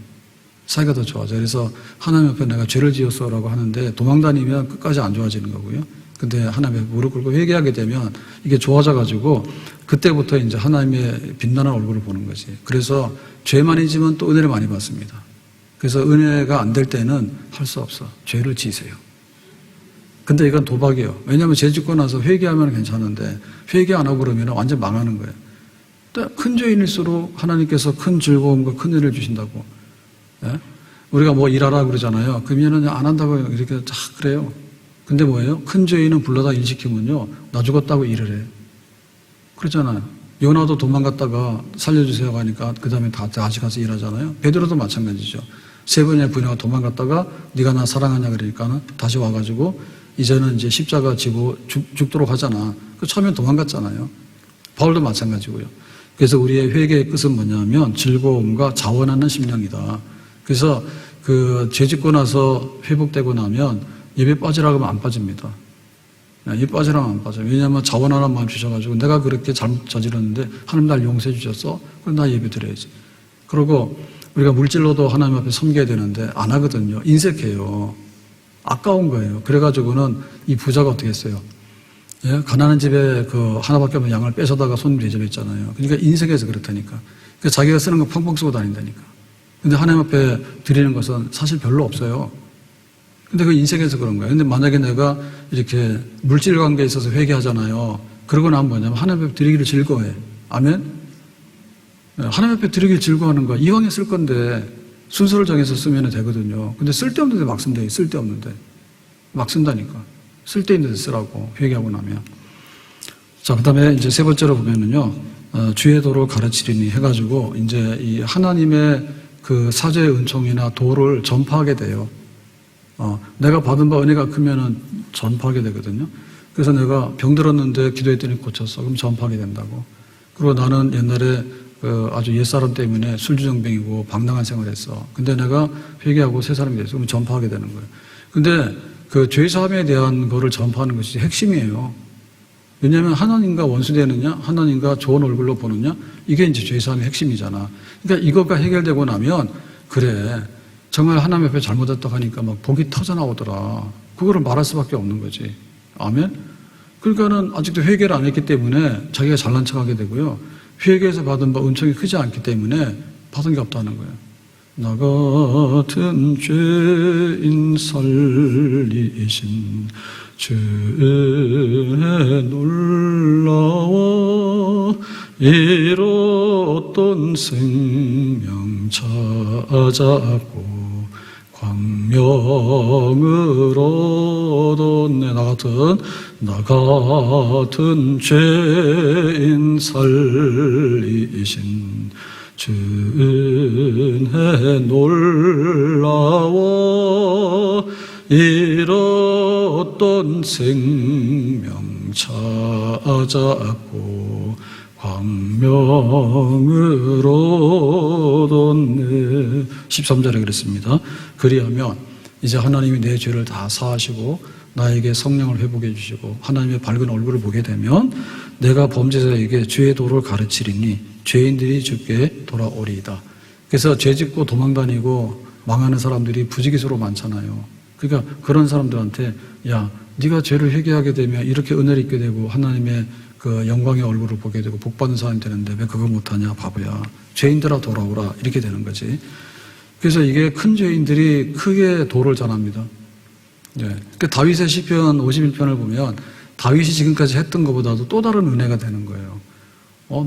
사이가 더 좋아져요. 그래서 하나님 앞에 내가 죄를 지었어라고 하는데 도망다니면 끝까지 안 좋아지는 거고요. 근데 하나님 앞에 무릎 꿇고 회개하게 되면 이게 좋아져가지고 그때부터 이제 하나님의 빛나는 얼굴을 보는 거지. 그래서 죄만 지면 또 은혜를 많이 받습니다. 그래서 은혜가 안 될 때는 할 수 없어. 죄를 지세요. 근데 이건 도박이에요. 왜냐하면 죄 짓고 나서 회개하면 괜찮은데 회개 안 하고 그러면 완전 망하는 거예요. 큰 죄인일수록 하나님께서 큰 즐거움과 큰 은혜를 주신다고. 예? 우리가 뭐 일하라 그러잖아요. 그러면은 안 한다고 이렇게 그래요. 근데 뭐예요? 큰 죄인은 불러다 일 시키면요 나 죽었다고 일을 해. 그렇잖아요. 요나도 도망갔다가 살려주세요 하니까 그 다음에 다시 가서 일하잖아요. 베드로도 마찬가지죠. 세 번의 부녀가 도망갔다가 네가 나 사랑하냐 그러니까 다시 와가지고 이제는 이제 십자가 지고 죽도록 하잖아. 처음에 도망갔잖아요. 바울도 마찬가지고요. 그래서 우리의 회개의 끝은 뭐냐면 즐거움과 자원하는 심령이다. 그래서 죄 짓고 나서 회복되고 나면 예배 빠지라고 하면 안 빠집니다. 예배 빠지라고 하면 안 빠져요. 왜냐하면 자원하는 마음 주셔가지고 내가 그렇게 잘못 저질렀는데 하나님 날 용서해 주셨어? 그럼 나 예배 드려야지. 그리고 우리가 물질로도 하나님 앞에 섬겨야 되는데 안 하거든요. 인색해요. 아까운 거예요. 그래가지고는 이 부자가 어떻게 했어요? 예? 가난한 집에 하나밖에 없는 양을 뺏어다가 손님 대접했잖아요. 그러니까 인색해서 그렇다니까. 그러니까 자기가 쓰는 거 펑펑 쓰고 다닌다니까. 근데 하나님 앞에 드리는 것은 사실 별로 없어요. 근데 그 인색해서 그런 거예요. 근데 만약에 내가 이렇게 물질 관계에 있어서 회개하잖아요. 그러고 나면 뭐냐면 하나님 앞에 드리기를 즐거워해. 아멘? 하나님 앞에 드리기를 즐거워하는 거야. 이왕에 쓸 건데 순서를 정해서 쓰면 되거든요. 근데 쓸데없는데 막 쓴대. 쓸데없는데. 막 쓴다니까. 쓸데있는데 쓰라고 회개하고 나면. 자, 그 다음에 이제 세 번째로 보면은요, 주의 도를 가르치리니 해가지고 이제 이 하나님의 그 사죄의 은총이나 도를 전파하게 돼요. 내가 받은 바 은혜가 크면은 전파하게 되거든요. 그래서 내가 병들었는데 기도했더니 고쳤어. 그럼 전파하게 된다고. 그리고 나는 옛날에 아주 옛사람 때문에 술주정뱅이고 방랑한 생활을 했어. 근데 내가 회개하고 새 사람이 됐어. 그럼 전파하게 되는 거예요. 근데 그 죄사함에 대한 거를 전파하는 것이 핵심이에요. 왜냐하면 하나님과 원수되느냐, 하나님과 좋은 얼굴로 보느냐, 이게 이제 죄사함의 핵심이잖아. 그러니까 이거가 해결되고 나면, 그래, 정말 하나님 앞에 잘못했다고 하니까 막 복이 터져나오더라. 그거를 말할 수밖에 없는 거지. 아멘? 그러니까는 아직도 회개를 안 했기 때문에 자기가 잘난 척 하게 되고요. 회개에서 받은 바 은총이 크지 않기 때문에 받은 게 없다는 거예요. 나 같은 죄인 살리신 주의 놀라워 잃었던 생명 찾았고 광명을 얻었네. 나 같은 죄인 살리신 주의 놀라워 잃었던 생명 찾았고 광명을 얻었네. 13절에 그랬습니다. 그리하면 이제 하나님이 내 죄를 다 사하시고 나에게 성령을 회복해 주시고 하나님의 밝은 얼굴을 보게 되면 내가 범죄자에게 죄의 도를 가르치리니 죄인들이 주께 돌아오리이다. 그래서 죄 짓고 도망다니고 망하는 사람들이 부지기수로 많잖아요. 그러니까 그런 사람들한테 야, 네가 죄를 회개하게 되면 이렇게 은혜를 입게 되고 하나님의 그 영광의 얼굴을 보게 되고 복받는 사람이 되는데 왜 그거 못하냐 바보야. 죄인들아 돌아오라 이렇게 되는 거지. 그래서 이게 큰 죄인들이 크게 도를 전합니다. 네. 그 다윗의 시편 51편을 보면 다윗이 지금까지 했던 것보다도 또 다른 은혜가 되는 거예요.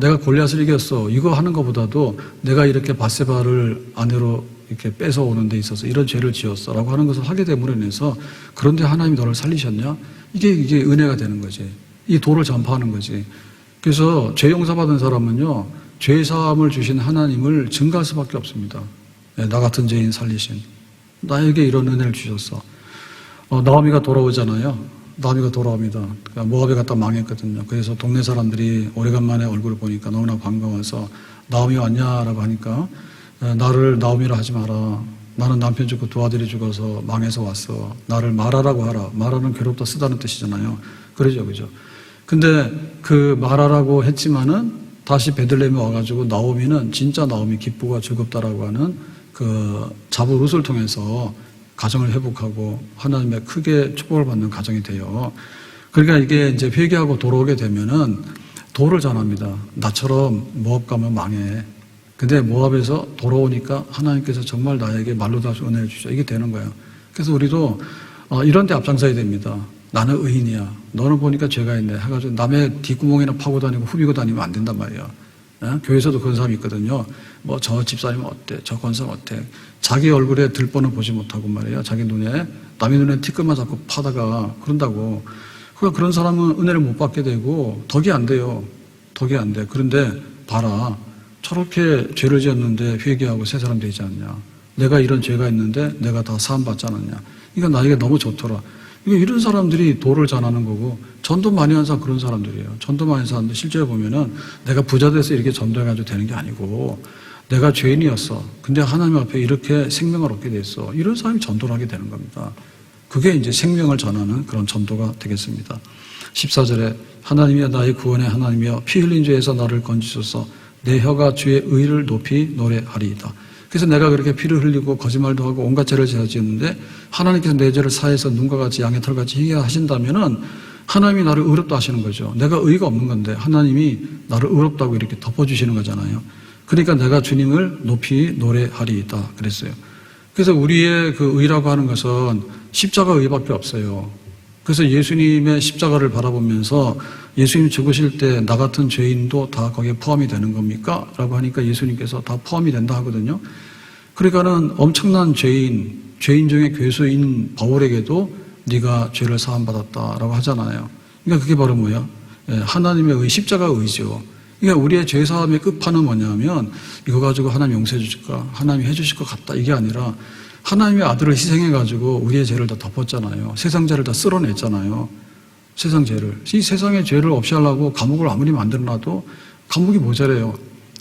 내가 골리앗을 이겼어. 이거 하는 것보다도 내가 이렇게 밧세바를 아내로 이렇게 뺏어오는 데 있어서 이런 죄를 지었어 라고 하는 것을 하게 됨으로 인해서 그런데 하나님이 너를 살리셨냐? 이게 은혜가 되는 거지. 이 도를 전파하는 거지. 그래서 죄 용서받은 사람은요, 죄 사함을 주신 하나님을 증가할 수밖에 없습니다. 네, 나 같은 죄인 살리신. 나에게 이런 은혜를 주셨어. 나오미가 돌아오잖아요. 나오미가 돌아옵니다. 그러니까 모압에 갔다 망했거든요. 그래서 동네 사람들이 오래간만에 얼굴을 보니까 너무나 반가워서 나오미 왔냐라고 하니까 나를 나오미라 하지 마라. 나는 남편 죽고 두 아들이 죽어서 망해서 왔어. 나를 마라라고 하라. 마라는 괴롭다 쓰다는 뜻이잖아요. 그러죠, 그죠? 근데 그 마라라고 했지만은 다시 베들레헴에 와가지고 나오미는 진짜 나오미 기쁘고 즐겁다라고 하는 그 자부릇을 통해서 가정을 회복하고 하나님의 크게 축복을 받는 가정이 돼요. 그러니까 이게 이제 회개하고 돌아오게 되면은 도를 전합니다. 나처럼 모압 가면 망해. 근데 모압에서 돌아오니까 하나님께서 정말 나에게 말로 다 은혜를 주셔. 이게 되는 거예요. 그래서 우리도 이런 데 앞장서야 됩니다. 나는 의인이야. 너는 보니까 죄가 있네. 해가지고 남의 뒷구멍이나 파고 다니고 후비고 다니면 안 된단 말이야. 교회에서도 그런 사람이 있거든요. 뭐 저 집사님 어때? 저 권사님 어때? 자기 얼굴에 들뻔을 보지 못하고 말이야. 자기 눈에 남의 눈에 티끌만 잡고 파다가 그런다고. 그러니까 그런 사람은 은혜를 못 받게 되고 덕이 안 돼요. 덕이 안 돼. 그런데 봐라. 저렇게 죄를 지었는데 회개하고 새 사람 되지 않냐. 내가 이런 죄가 있는데 내가 다 사함 받지 않았냐. 그러니까 나에게 너무 좋더라. 이런 사람들이 도를 전하는 거고 전도 많이 하는 사람 그런 사람들이에요. 전도 많이 하는 사람들 실제로 보면은 내가 부자 돼서 이렇게 전도해가지고 되는 게 아니고 내가 죄인이었어. 근데 하나님 앞에 이렇게 생명을 얻게 됐어. 이런 사람이 전도를 하게 되는 겁니다. 그게 이제 생명을 전하는 그런 전도가 되겠습니다. 14절에 하나님이여 나의 구원의 하나님이여 피 흘린 죄에서 나를 건지소서 내 혀가 주의 의를 높이 노래하리이다. 그래서 내가 그렇게 피를 흘리고 거짓말도 하고 온갖 죄를 지었는데 하나님께서 내 죄를 사해서 눈과 같이 양의 털같이 희게 하신다면은 하나님이 나를 의롭다 하시는 거죠. 내가 의가 없는 건데 하나님이 나를 의롭다고 이렇게 덮어주시는 거잖아요. 그러니까 내가 주님을 높이 노래하리이다 그랬어요. 그래서 우리의 그 의라고 하는 것은 십자가 의밖에 없어요. 그래서 예수님의 십자가를 바라보면서 예수님 죽으실 때 나 같은 죄인도 다 거기에 포함이 되는 겁니까? 라고 하니까 예수님께서 다 포함이 된다 하거든요. 그러니까는 엄청난 죄인 중에 괴수인 바울에게도 네가 죄를 사함받았다라고 하잖아요. 그러니까 그게 바로 뭐야? 하나님의 십자가 의지요. 그러니까 우리의 죄 사함의 끝판은 뭐냐면 이거 가지고 하나님 용서해 주실까? 하나님이 해 주실 것 같다. 이게 아니라 하나님의 아들을 희생해 가지고 우리의 죄를 다 덮었잖아요. 세상 죄를 다 쓸어냈잖아요. 세상 죄를. 이 세상의 죄를 없이 하려고 감옥을 아무리 만들어놔도 감옥이 모자래요.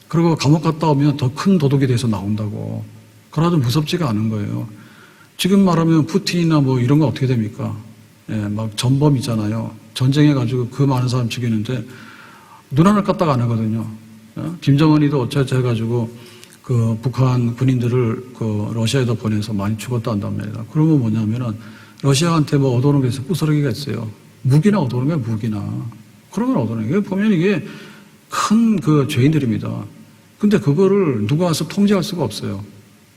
그리고 감옥 갔다 오면 더 큰 도둑이 돼서 나온다고. 그러나도 무섭지가 않은 거예요. 지금 말하면 푸틴이나 뭐 이런 거 어떻게 됩니까? 막 전범이잖아요. 전쟁해가지고 그 많은 사람 죽이는데 눈 하나 깠다가 안 하거든요. 김정은이도 어쩌고 해가지고 그 북한 군인들을 그 러시아에다 보내서 많이 죽었다 한단 말이에요. 그러면 뭐냐면은 러시아한테 뭐 얻어오는 게 있어요. 부스러기가 있어요. 무기나 얻어오는 거예요. 무기나. 그런 걸 얻어오는 거예요. 보면 이게 큰 그 죄인들입니다. 근데 그거를 누가 와서 통제할 수가 없어요.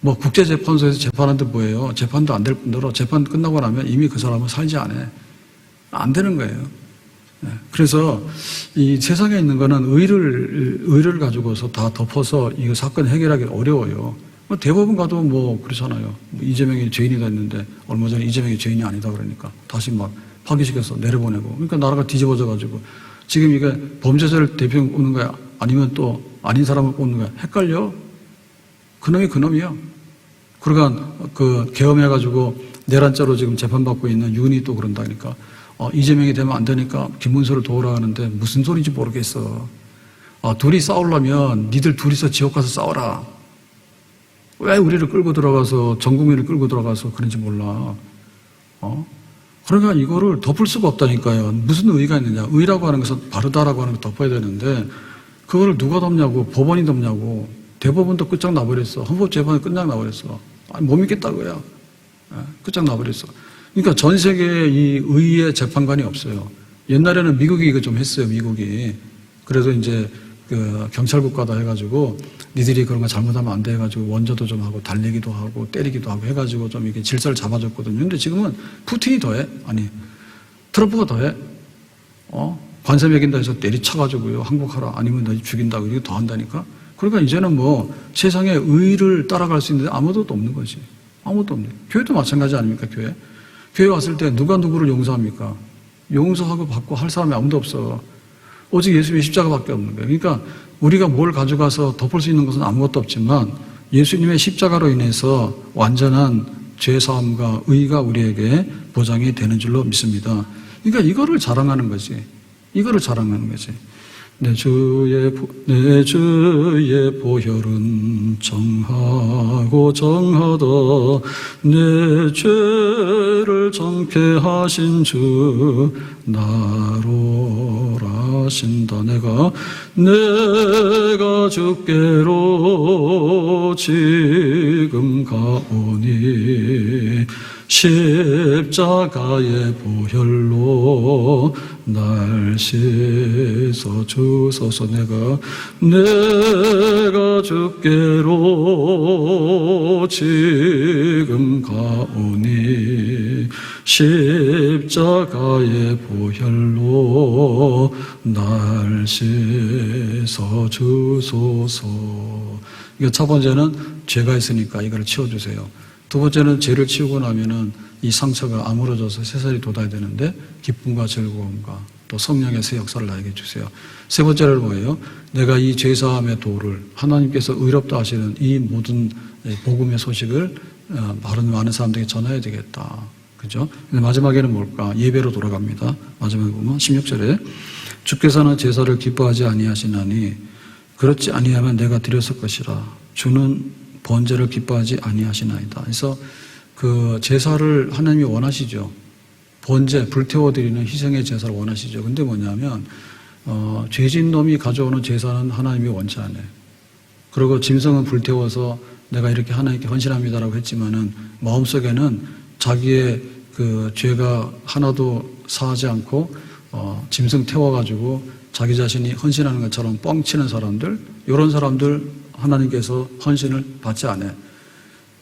뭐 국제재판소에서 재판하는데 뭐예요? 재판도 안 될 뿐더러 재판 끝나고 나면 이미 그 사람은 살지 않아요. 안 되는 거예요. 그래서 이 세상에 있는 거는 의를 가지고서 다 덮어서 이 사건 해결하기 어려워요. 뭐 대법원 가도 뭐 그렇잖아요. 이재명이 죄인이다 했는데 얼마 전에 이재명이 죄인이 아니다 그러니까 다시 막 파기시켜서 내려보내고. 그러니까 나라가 뒤집어져 가지고 지금 이게 범죄자를 대표 뽑는 거야? 아니면 또 아닌 사람을 뽑는 거야? 헷갈려? 그놈이 그놈이야. 그러니까 그 계엄해가지고 내란죄로 지금 재판받고 있는 윤이 또 그런다니까. 이재명이 되면 안 되니까 김문수를 도우라 하는데 무슨 소리인지 모르겠어. 둘이 싸우려면 니들 둘이서 지옥 가서 싸워라. 왜 우리를 끌고 들어가서 전 국민을 끌고 들어가서 그런지 몰라. 그러니까 이거를 덮을 수가 없다니까요. 무슨 의의가 있느냐. 의라고 하는 것은 바르다라고 하는 거 덮어야 되는데 그거를 누가 덮냐고. 법원이 덮냐고. 대법원도 끝장나버렸어. 헌법재판이 끝장나버렸어. 아니, 못 믿겠다고요. 끝장나버렸어. 그러니까 전 세계에 이 의의 재판관이 없어요. 옛날에는 미국이 이거 좀 했어요. 미국이. 그래서 이제 그 경찰국가다 해가지고 니들이 그런 거 잘못하면 안 돼 해가지고 원조도 좀 하고 달리기도 하고 때리기도 하고 해가지고 좀 이게 질서를 잡아줬거든요. 근데 지금은 푸틴이 더해. 아니 트럼프가 더해. 관세 매긴다 해서 때리쳐가지고요. 항복하라. 아니면 너 죽인다고 이거 더 한다니까. 그러니까 이제는 뭐 세상의 의를 따라갈 수 있는데 아무도 없는 거지. 아무도 없네. 교회도 마찬가지 아닙니까? 교회 왔을 때 누가 누구를 용서합니까? 용서하고 받고 할 사람이 아무도 없어. 오직 예수님의 십자가밖에 없는 거예요. 그러니까 우리가 뭘 가져가서 덮을 수 있는 것은 아무것도 없지만 예수님의 십자가로 인해서 완전한 죄사함과 의가 우리에게 보장이 되는 줄로 믿습니다. 그러니까 이거를 자랑하는 거지. 이거를 자랑하는 거지. 내 주의 보혈은 정하고 정하다. 내 죄를 정케 하신 주 나로 하신다. 내가 주께로 지금 가오니 십자가의 보혈로 날 씻어 주소서. 내가 주께로 지금 가오니 십자가의 보혈로 날 씻어 주소서. 이거 첫 번째는 죄가 있으니까 이걸 치워주세요. 두 번째는 죄를 치우고 나면은 이 상처가 아물어져서 새살이 돋아야 되는데 기쁨과 즐거움과 또 성령의 새 역사를 나에게 주세요. 세 번째는 뭐예요? 내가 이 죄사함의 도를 하나님께서 의롭다 하시는 이 모든 복음의 소식을 많은 사람들에게 전해야 되겠다. 그죠? 근데 마지막에는 뭘까? 예배로 돌아갑니다. 마지막에 보면 16절에 주께서는 제사를 기뻐하지 아니하시나니 그렇지 아니하면 내가 드렸을 것이라. 주는 번제를 기뻐하지 아니하시나이다. 그래서 그 제사를 하나님이 원하시죠. 번제, 불태워드리는 희생의 제사를 원하시죠. 근데 뭐냐면 죄진 놈이 가져오는 제사는 하나님이 원치 않아요. 그리고 짐승은 불태워서 내가 이렇게 하나님께 헌신합니다라고 했지만은 마음속에는 자기의 그 죄가 하나도 사하지 않고 짐승 태워가지고 자기 자신이 헌신하는 것처럼 뻥치는 사람들, 이런 사람들 하나님께서 헌신을 받지 않아요.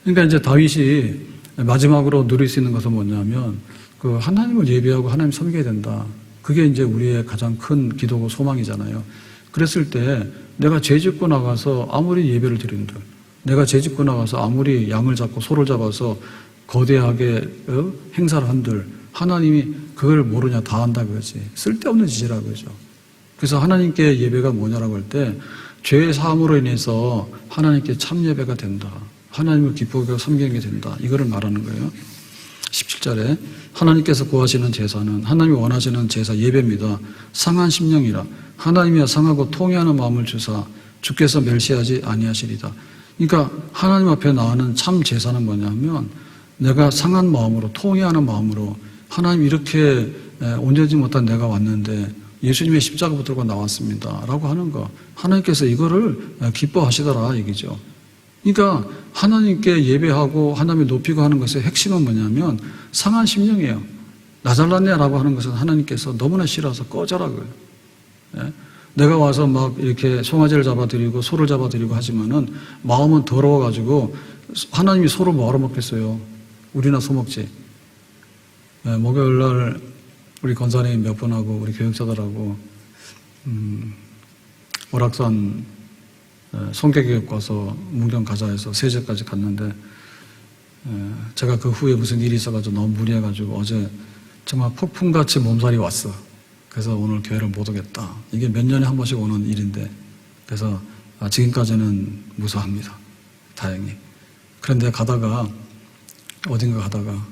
그러니까 이제 다윗이 마지막으로 누릴 수 있는 것은 뭐냐면 그 하나님을 예배하고 하나님 섬겨야 된다. 그게 이제 우리의 가장 큰 기도고 소망이잖아요. 그랬을 때 내가 죄 짓고 나가서 아무리 예배를 드린들 내가 재짓고 나가서 아무리 양을 잡고 소를 잡아서 거대하게 행사를 한들 하나님이 그걸 모르냐, 다 한다 그러지. 쓸데없는 짓이라고 그러죠. 그래서 하나님께 예배가 뭐냐라고 할 때 죄의 사함으로 인해서 하나님께 참 예배가 된다. 하나님을 기쁘게 섬기는 게 된다. 이거를 말하는 거예요. 17절에 하나님께서 구하시는 제사는 하나님이 원하시는 제사 예배입니다. 상한 심령이라 하나님이야 상하고 통회하는 마음을 주사 주께서 멸시하지 아니하시리다. 그러니까 하나님 앞에 나가는 참 제사는 뭐냐면 내가 상한 마음으로 통회하는 마음으로 하나님 이렇게 온전하지 못한 내가 왔는데 예수님의 십자가 붙들고 나왔습니다 라고 하는 거, 하나님께서 이거를 기뻐하시더라 얘기죠. 그러니까 하나님께 예배하고 하나님을 높이고 하는 것의 핵심은 뭐냐면 상한 심령이에요. 나 잘났네 라고 하는 것은 하나님께서 너무나 싫어서 꺼져라고요. 예? 내가 와서 막 이렇게 송아지를 잡아드리고 소를 잡아드리고 하지만은 마음은 더러워가지고 하나님이 소를 뭐하러 먹겠어요? 우리나 소 먹지. 예, 목요일날 우리 권사님 몇 분하고 우리 교육자들하고 오락산 성계교육 가서 문경 가자 해서 세제까지 갔는데 제가 그 후에 무슨 일이 있어가지고 너무 무리해가지고 어제 정말 폭풍같이 몸살이 왔어. 그래서 오늘 교회를 못 오겠다. 이게 몇 년에 한 번씩 오는 일인데 그래서 지금까지는 무사합니다. 다행히. 그런데 가다가 어딘가 가다가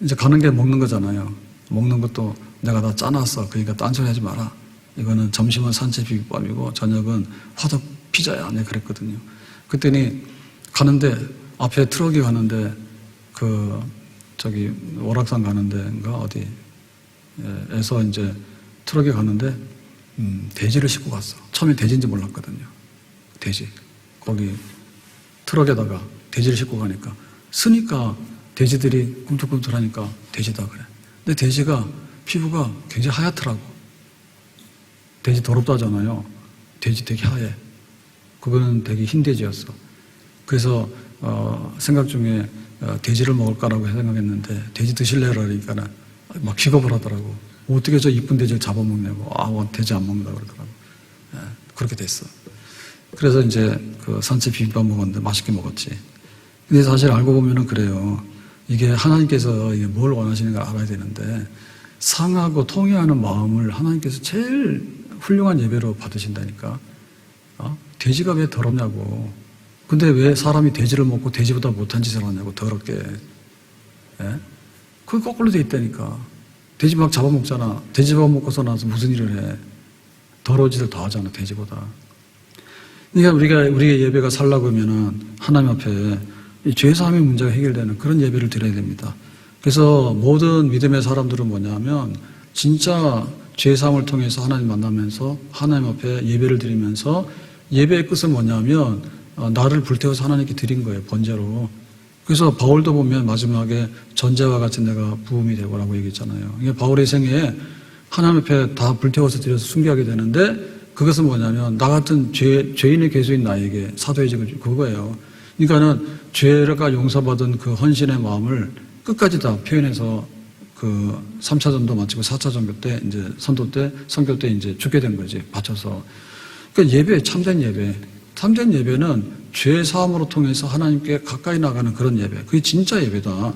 이제 가는 게 먹는 거잖아요. 먹는 것도 내가 다 짜놨어. 그러니까 딴소리 하지 마라. 이거는 점심은 산채 비빔밥이고 저녁은 화덕 피자야. 내가 그랬거든요. 그랬더니 가는데 앞에 트럭이 가는데 저기 오락산 가는데인가 어디에서 이제 트럭이 가는데 돼지를 싣고 갔어. 처음에 돼지인지 몰랐거든요. 돼지. 거기 트럭에다가 돼지를 싣고 가니까 쓰니까 돼지들이 꿈틀꿈틀하니까 돼지다 그래. 근데 돼지가 피부가 굉장히 하얗더라고. 돼지 더럽다 하잖아요. 돼지 되게 하얘. 그거는 되게 흰 돼지였어. 그래서 생각 중에 돼지를 먹을까라고 생각했는데 돼지 드실래라 그러니까 막 기겁을 하더라고. 어떻게 저 이쁜 돼지를 잡아먹냐고. 돼지 안 먹는다 그러더라고. 예, 그렇게 됐어. 그래서 이제 그 산채 비빔밥 먹었는데 맛있게 먹었지. 근데 사실 알고 보면은 그래요. 이게 하나님께서 이게 뭘 원하시는가 알아야 되는데 상하고 통회하는 마음을 하나님께서 제일 훌륭한 예배로 받으신다니까. 돼지가 왜 더럽냐고. 근데 왜 사람이 돼지를 먹고 돼지보다 못한 짓을 하냐고, 더럽게. 예? 그게 거꾸로 돼 있다니까. 돼지 막 잡아먹잖아. 돼지 잡아먹고서 나서 무슨 일을 해. 더러운 짓을 더 하잖아, 돼지보다. 그러니까 우리의 예배가 살라고 하면은 하나님 앞에 이 죄사함의 문제가 해결되는 그런 예배를 드려야 됩니다. 그래서 모든 믿음의 사람들은 뭐냐면 진짜 죄사함을 통해서 하나님 만나면서 하나님 앞에 예배를 드리면서 예배의 끝은 뭐냐면 나를 불태워서 하나님께 드린 거예요. 번제로. 그래서 바울도 보면 마지막에 전제와 같이 내가 부음이 되고라고 얘기했잖아요. 이게 바울의 생애에 하나님 앞에 다 불태워서 드려서 순교하게 되는데 그것은 뭐냐면 나 같은 죄인의 개수인 나에게 사도의 직을 그거예요. 그러니까는 죄가 용서받은 그 헌신의 마음을 끝까지 다 표현해서 그 3차 전도 마치고 4차 전도 때 이제 선교 때 이제 죽게 된 거지. 바쳐서. 그러니까 예배, 참된 예배. 참된 예배는 죄 사함으로 통해서 하나님께 가까이 나가는 그런 예배. 그게 진짜 예배다.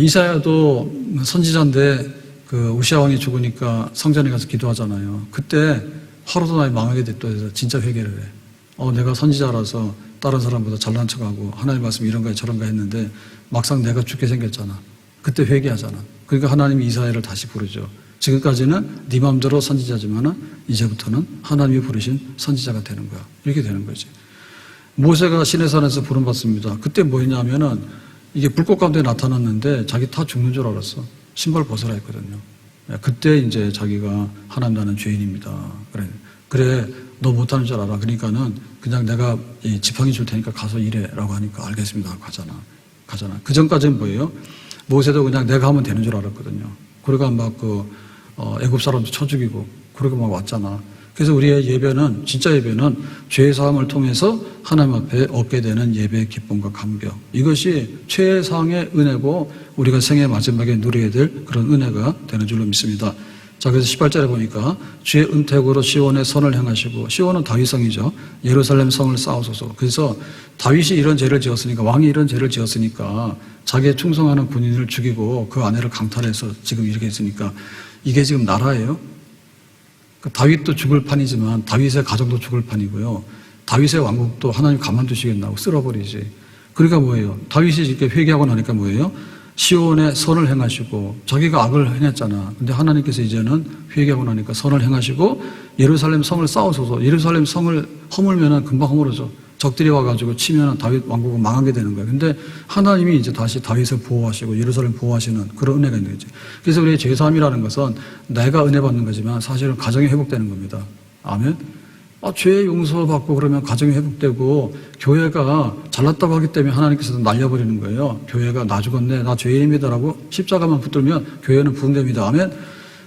이사야도 선지자인데 그 우시아 왕이 죽으니까 성전에 가서 기도하잖아요. 그때 하루도 망하게 됐다 해서 진짜 회개를 해. 내가 선지자라서 다른 사람보다 잘난 척하고 하나님 말씀 이런가 저런가 했는데 막상 내가 죽게 생겼잖아. 그때 회개하잖아. 그러니까 하나님이 이사야를 다시 부르죠. 지금까지는 네 마음대로 선지자지만은 이제부터는 하나님이 부르신 선지자가 되는 거야. 이렇게 되는 거지. 모세가 시내산에서 부름받습니다. 그때 뭐였냐면은 이게 불꽃 가운데 나타났는데 자기 다 죽는 줄 알았어. 신발 벗으라 했거든요. 그때 이제 자기가 하나님 나는 죄인입니다. 그래 너 못하는 줄 알아. 그러니까는 그냥 내가 이 지팡이 줄 테니까 가서 일해라고 하니까 알겠습니다 하고 가잖아. 그 전까지는 뭐예요? 모세도 그냥 내가 하면 되는 줄 알았거든요. 그러니까 막 애굽 사람도 쳐 죽이고 그러고 막 왔잖아. 그래서 우리의 예배는 진짜 예배는 죄 사함을 통해서 하나님 앞에 얻게 되는 예배의 기쁨과 감격. 이것이 최상의 은혜고 우리가 생애 마지막에 누려야 될 그런 은혜가 되는 줄로 믿습니다. 자, 그래서 18절에 보니까 주의 은택으로 시온의 선을 행하시고, 시온은 다윗성이죠. 예루살렘 성을 쌓으소서. 그래서 다윗이 이런 죄를 지었으니까, 왕이 이런 죄를 지었으니까 자기의 충성하는 군인을 죽이고 그 아내를 강탈해서 지금 이렇게 했으니까 이게 지금 나라예요. 다윗도 죽을 판이지만 다윗의 가정도 죽을 판이고요. 다윗의 왕국도 하나님 가만두시겠나고 쓸어버리지. 그러니까 뭐예요? 다윗이 이렇게 회개하고 나니까 뭐예요? 시온의 선을 행하시고, 자기가 악을 행했잖아. 근데 하나님께서 이제는 회개하고 나니까 선을 행하시고 예루살렘 성을 쌓으소서. 예루살렘 성을 허물면은 금방 허물어져. 적들이 와가지고 치면은 다윗 왕국은 망하게 되는 거예요. 근데 하나님이 이제 다시 다윗을 보호하시고 예루살렘 보호하시는 그런 은혜가 있는 거죠. 그래서 우리의 죄사함이라는 것은 내가 은혜 받는 거지만 사실은 가정이 회복되는 겁니다. 아멘. 죄 용서받고 그러면 가정이 회복되고 교회가 잘났다고 하기 때문에 하나님께서도 날려버리는 거예요. 교회가 나 죽었네, 나 죄인입니다라고 십자가만 붙들면 교회는 부흥됩니다. 아멘.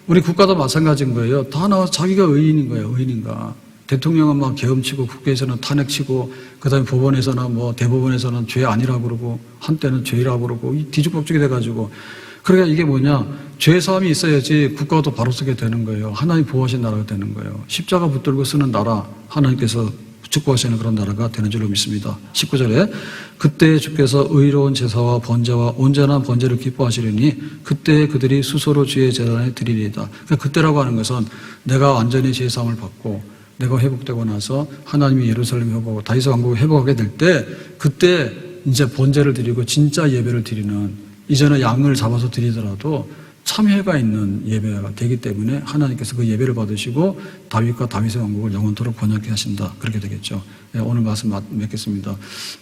우리 국가도 마찬가지인 거예요. 다 나와서 자기가 의인인 거예요. 의인인가. 대통령은 막 계엄치고 국회에서는 탄핵치고 그다음에 법원에서는 뭐 대법원에서는 죄 아니라고 그러고 한때는 죄라고 그러고 뒤죽박죽이 돼가지고, 그러니까 이게 뭐냐, 죄사함이 있어야지 국가도 바로 서게 되는 거예요. 하나님 보호하신 나라가 되는 거예요. 십자가 붙들고 쓰는 나라, 하나님께서 축복하시는 그런 나라가 되는 줄로 믿습니다. 19절에 그때 주께서 의로운 제사와 번제와 온전한 번제를 기뻐하시리니 그때 그들이 수소로 주의 제단에 드리리이다. 그러니까 그때라고 하는 것은 내가 완전히 죄사함을 받고 내가 회복되고 나서 하나님이 예루살렘 회복하고 다윗의 왕국을 회복하게 될 때, 그때 이제 번제를 드리고 진짜 예배를 드리는, 이전에 양을 잡아서 드리더라도 참회가 있는 예배가 되기 때문에 하나님께서 그 예배를 받으시고 다윗과 다윗의 왕국을 영원토록 번영케 하신다. 그렇게 되겠죠. 오늘 말씀 맺겠습니다.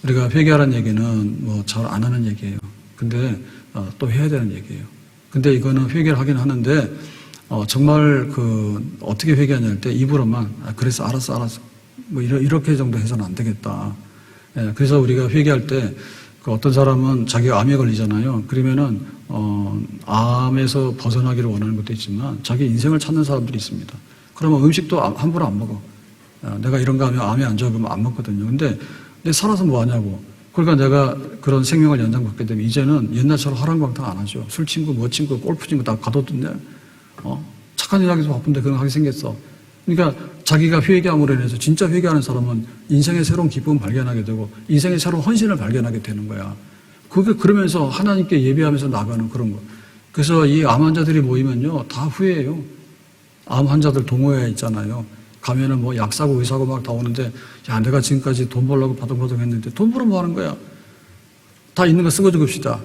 우리가 회개하라는 얘기는 뭐 잘 안 하는 얘기예요. 근데 또 해야 되는 얘기예요. 근데 이거는 회개를 하긴 하는데 정말 어떻게 회개하냐 할 때 입으로만 그래서 알았어 뭐 이렇게 정도 해서는 안 되겠다. 그래서 우리가 회개할 때 어떤 사람은 자기가 암에 걸리잖아요. 그러면은 암에서 벗어나기를 원하는 것도 있지만 자기 인생을 찾는 사람들이 있습니다. 그러면 음식도 함부로 안 먹어. 내가 이런 거 하면 암이 안 좋아 그러면 안 먹거든요. 근데 살아서 뭐 하냐고. 그러니까 내가 그런 생명을 연장받게 되면 이제는 옛날처럼 하랑광탕 안 하죠. 술 친구, 뭐 친구, 골프 친구 다 가둬둔데 착한 일 하기 좀 바쁜데 그런 거 하게 생겼어. 그러니까 자기가 회개함으로 인해서 진짜 회개하는 사람은 인생의 새로운 기쁨을 발견하게 되고 인생의 새로운 헌신을 발견하게 되는 거야. 그러면서 하나님께 예배하면서 나가는 그런 거. 그래서 이 암 환자들이 모이면요 다 후회해요. 암 환자들 동호회 있잖아요. 가면은 뭐 약 사고 의 사고 막 다 오는데, 야 내가 지금까지 돈 벌려고 바둥바둥 했는데 돈 벌어 뭐 하는 거야. 다 있는 거 쓰고 죽읍시다.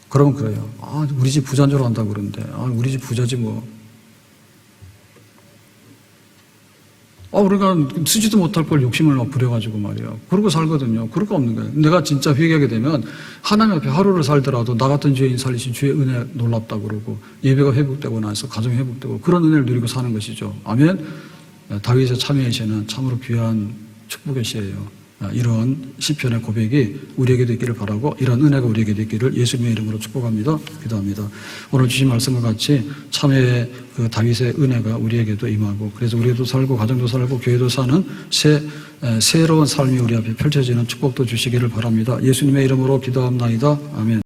그러면 그래요. 우리 집 부자인 줄 안다고 그러는데 우리 집 부자지 뭐. 우리가 쓰지도 못할 걸 욕심을 막 부려가지고 말이야. 그러고 살거든요. 그럴 거 없는 거예요. 내가 진짜 회개하게 되면 하나님 앞에 하루를 살더라도 나 같은 죄인 살리신 주의 은혜 놀랍다 그러고 예배가 회복되고 나서 가정이 회복되고 그런 은혜를 누리고 사는 것이죠. 아멘. 다윗의 참회의 시는 참으로 귀한 축복의 시예요. 이런 시편의 고백이 우리에게도 있기를 바라고 이런 은혜가 우리에게도 있기를 예수님의 이름으로 축복합니다. 기도합니다. 오늘 주신 말씀과 같이 참회의 다윗의 은혜가 우리에게도 임하고 그래서 우리도 살고 가정도 살고 교회도 사는 새로운 삶이 우리 앞에 펼쳐지는 축복도 주시기를 바랍니다. 예수님의 이름으로 기도합나이다. 아멘.